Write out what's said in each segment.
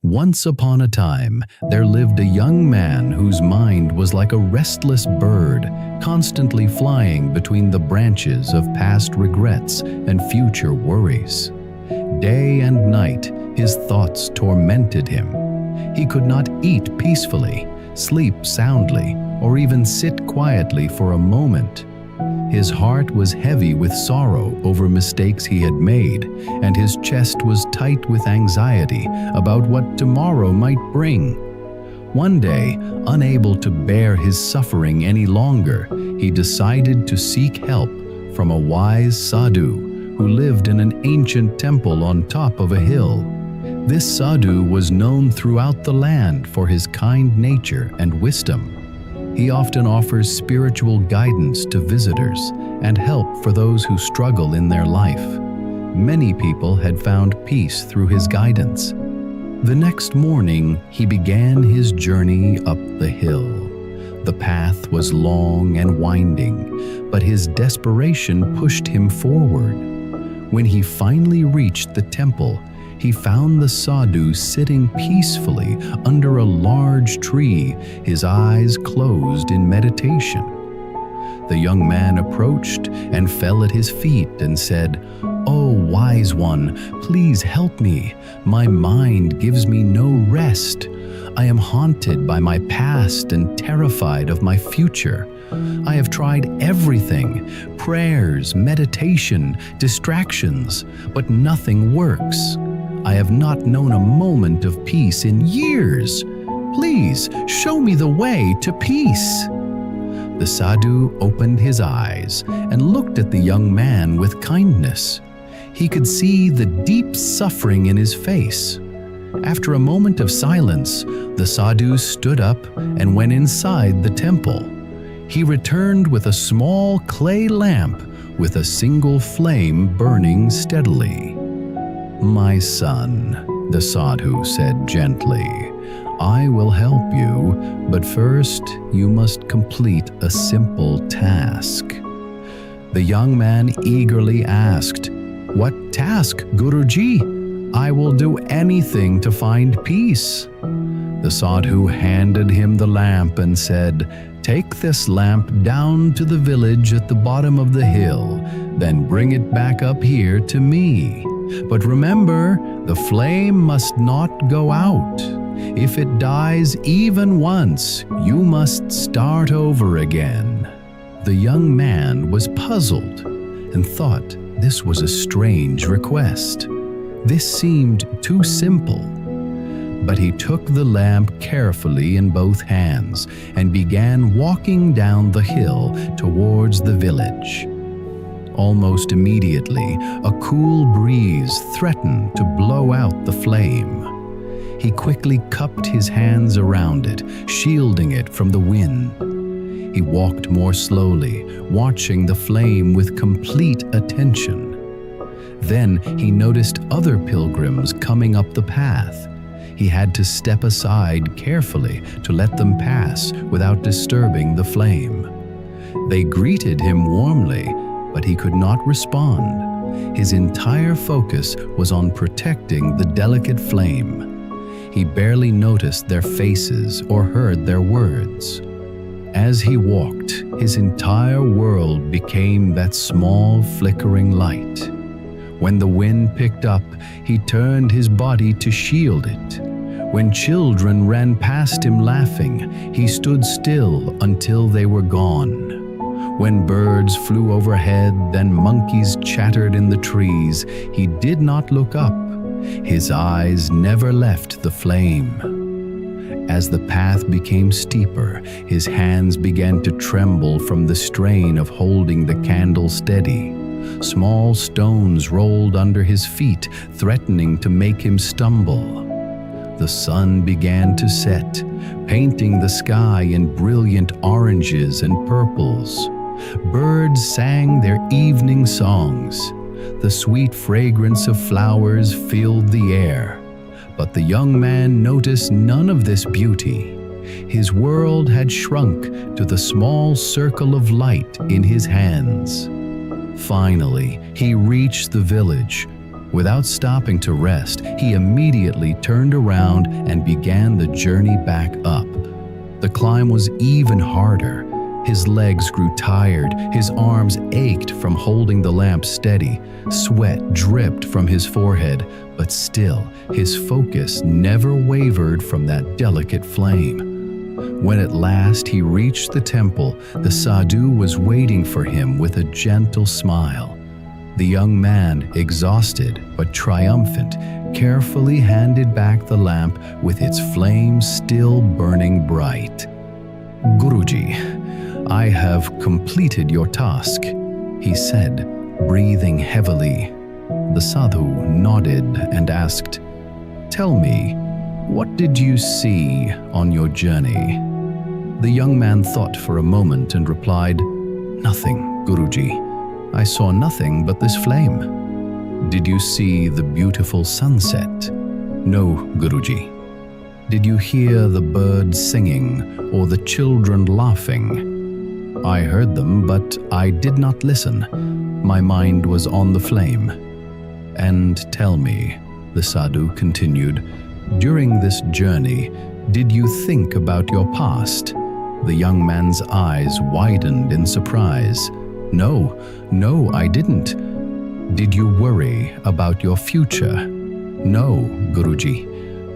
Once upon a time, there lived a young man whose mind was like a restless bird, constantly flying between the branches of past regrets and future worries. Day and night, his thoughts tormented him. He could not eat peacefully, sleep soundly, or even sit quietly for a moment. His heart was heavy with sorrow over mistakes he had made, and his chest was tight with anxiety about what tomorrow might bring. One day, unable to bear his suffering any longer, he decided to seek help from a wise sadhu who lived in an ancient temple on top of a hill. This sadhu was known throughout the land for his kind nature and wisdom. He often offers spiritual guidance to visitors and help for those who struggle in their life. Many people had found peace through his guidance. The next morning, he began his journey up the hill. The path was long and winding, but his desperation pushed him forward. When he finally reached the temple, he found the sadhu sitting peacefully under a large tree, his eyes closed in meditation. The young man approached and fell at his feet and said, "Oh, wise one, please help me. My mind gives me no rest. I am haunted by my past and terrified of my future. I have tried everything, prayers, meditation, distractions, but nothing works. I have not known a moment of peace in years. Please show me the way to peace." The sadhu opened his eyes and looked at the young man with kindness. He could see the deep suffering in his face. After a moment of silence, the sadhu stood up and went inside the temple. He returned with a small clay lamp with a single flame burning steadily. "My son," the sadhu said gently, "I will help you, but first you must complete a simple task." The young man eagerly asked, "What task, Guruji? I will do anything to find peace." The sadhu handed him the lamp and said, "Take this lamp down to the village at the bottom of the hill, then bring it back up here to me. But remember, the flame must not go out. If it dies even once, you must start over again." The young man was puzzled and thought this was a strange request. This seemed too simple. But he took the lamp carefully in both hands and began walking down the hill towards the village. Almost immediately, a cool breeze threatened to blow out the flame. He quickly cupped his hands around it, shielding it from the wind. He walked more slowly, watching the flame with complete attention. Then he noticed other pilgrims coming up the path. He had to step aside carefully to let them pass without disturbing the flame. They greeted him warmly, but he could not respond. His entire focus was on protecting the delicate flame. He barely noticed their faces or heard their words. As he walked, his entire world became that small flickering light. When the wind picked up, he turned his body to shield it. When children ran past him laughing, he stood still until they were gone. When birds flew overhead, then monkeys chattered in the trees, he did not look up. His eyes never left the flame. As the path became steeper, his hands began to tremble from the strain of holding the candle steady. Small stones rolled under his feet, threatening to make him stumble. The sun began to set, painting the sky in brilliant oranges and purples. Birds sang their evening songs. The sweet fragrance of flowers filled the air. But the young man noticed none of this beauty. His world had shrunk to the small circle of light in his hands. Finally, he reached the village, Without stopping to rest, he immediately turned around and began the journey back up. The climb was even harder. His legs grew tired, his arms ached from holding the lamp steady, sweat dripped from his forehead, but still, his focus never wavered from that delicate flame. When at last he reached the temple, the sadhu was waiting for him with a gentle smile. The young man, exhausted but triumphant, carefully handed back the lamp with its flame still burning bright. "Guruji, I have completed your task," he said, breathing heavily. The sadhu nodded and asked, "Tell me, what did you see on your journey?" The young man thought for a moment and replied, "Nothing, Guruji. I saw nothing but this flame." "Did you see the beautiful sunset?" "No, Guruji." "Did you hear the birds singing or the children laughing?" "I heard them, but I did not listen. My mind was on the flame." "And tell me," the sadhu continued, "during this journey, did you think about your past?" The young man's eyes widened in surprise. No, I didn't." "Did you worry about your future?" "No, Guruji.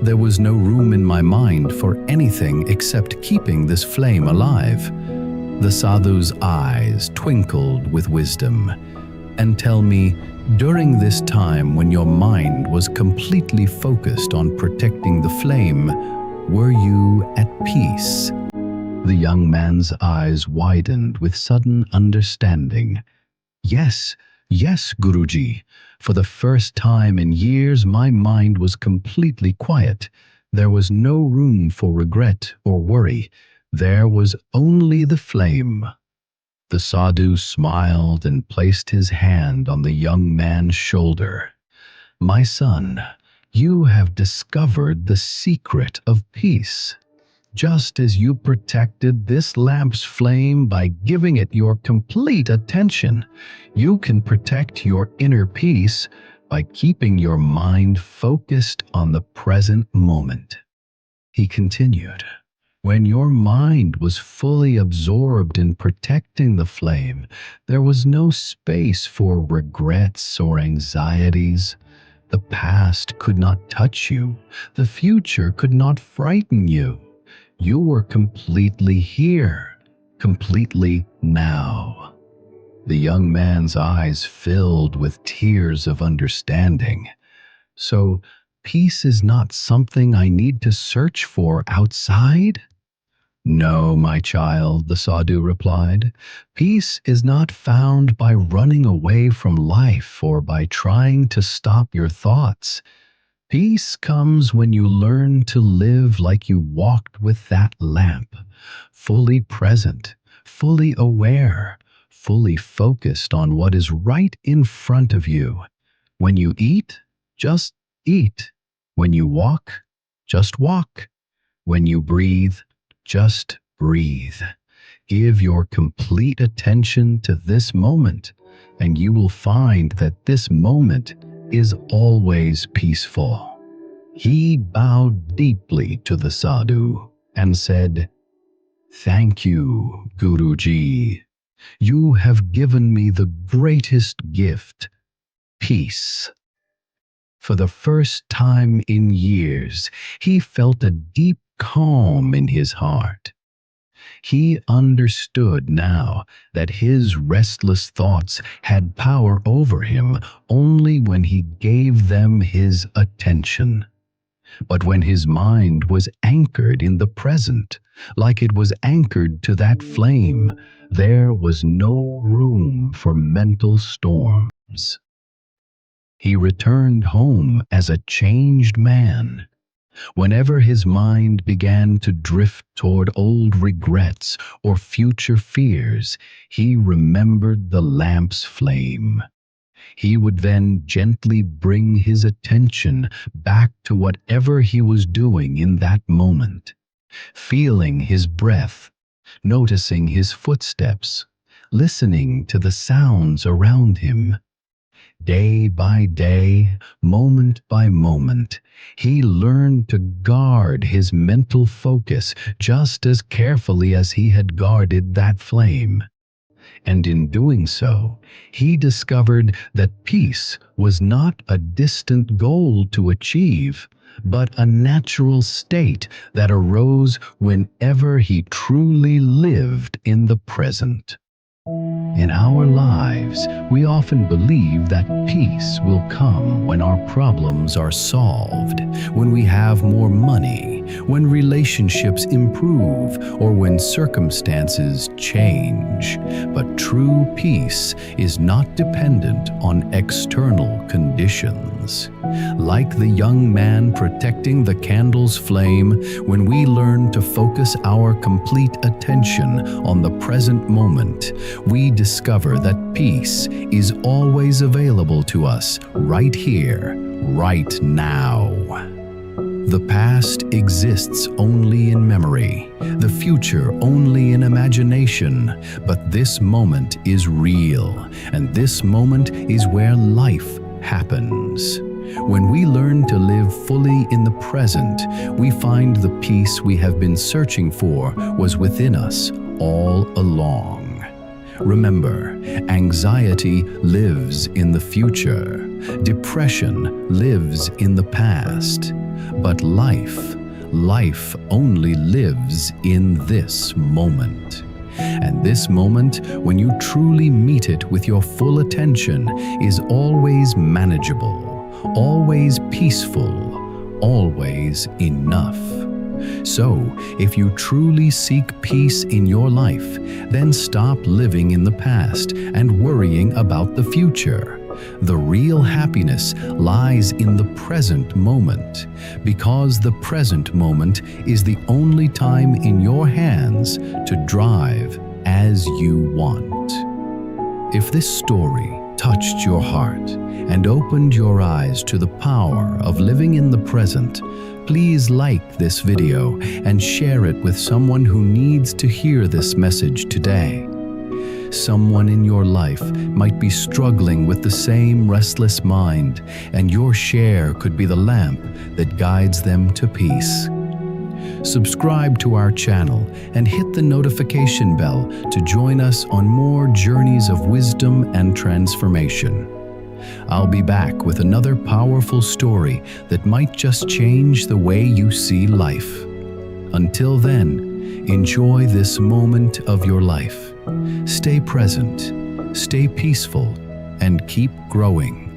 There was no room in my mind for anything except keeping this flame alive." The sadhu's eyes twinkled with wisdom. "And tell me, during this time when your mind was completely focused on protecting the flame, were you at peace?" The young man's eyes widened with sudden understanding. Yes, Guruji. For the first time in years, my mind was completely quiet. There was no room for regret or worry. There was only the flame." The sadhu smiled and placed his hand on the young man's shoulder. "My son, you have discovered the secret of peace. Just as you protected this lamp's flame by giving it your complete attention, you can protect your inner peace by keeping your mind focused on the present moment." He continued, "When your mind was fully absorbed in protecting the flame, there was no space for regrets or anxieties. The past could not touch you. The future could not frighten you. You were completely here, completely now." The young man's eyes filled with tears of understanding. "So, peace is not something I need to search for outside?" "No, my child," the sadhu replied. "Peace is not found by running away from life or by trying to stop your thoughts. Peace comes when you learn to live like you walked with that lamp, fully present, fully aware, fully focused on what is right in front of you. When you eat, just eat. When you walk, just walk. When you breathe, just breathe. Give your complete attention to this moment, and you will find that this moment is always peaceful." He bowed deeply to the sadhu and said, "Thank you, Guruji. You have given me the greatest gift, peace." For the first time in years, he felt a deep calm in his heart. He understood now that his restless thoughts had power over him only when he gave them his attention. But when his mind was anchored in the present, like it was anchored to that flame, there was no room for mental storms. He returned home as a changed man. Whenever his mind began to drift toward old regrets or future fears, he remembered the lamp's flame. He would then gently bring his attention back to whatever he was doing in that moment, feeling his breath, noticing his footsteps, listening to the sounds around him. Day by day, moment by moment, he learned to guard his mental focus just as carefully as he had guarded that flame. And in doing so, he discovered that peace was not a distant goal to achieve, but a natural state that arose whenever he truly lived in the present. In our lives, we often believe that peace will come when our problems are solved, when we have more money, when relationships improve, or when circumstances change. But true peace is not dependent on external conditions. Like the young man protecting the candle's flame, when we learn to focus our complete attention on the present moment, we discover that peace is always available to us right here, right now. The past exists only in memory, the future only in imagination, but this moment is real, and this moment is where life happens. When we learn to live fully in the present, we find the peace we have been searching for was within us all along. Remember, anxiety lives in the future. Depression lives in the past. But life only lives in this moment. And this moment, when you truly meet it with your full attention, is always manageable, always peaceful, always enough. So, if you truly seek peace in your life, then stop living in the past and worrying about the future. The real happiness lies in the present moment, because the present moment is the only time in your hands to drive as you want. If this story touched your heart and opened your eyes to the power of living in the present, please like this video and share it with someone who needs to hear this message today. Someone in your life might be struggling with the same restless mind, and your share could be the lamp that guides them to peace. Subscribe to our channel and hit the notification bell to join us on more journeys of wisdom and transformation. I'll be back with another powerful story that might just change the way you see life. Until then, enjoy this moment of your life. Stay present, stay peaceful, and keep growing.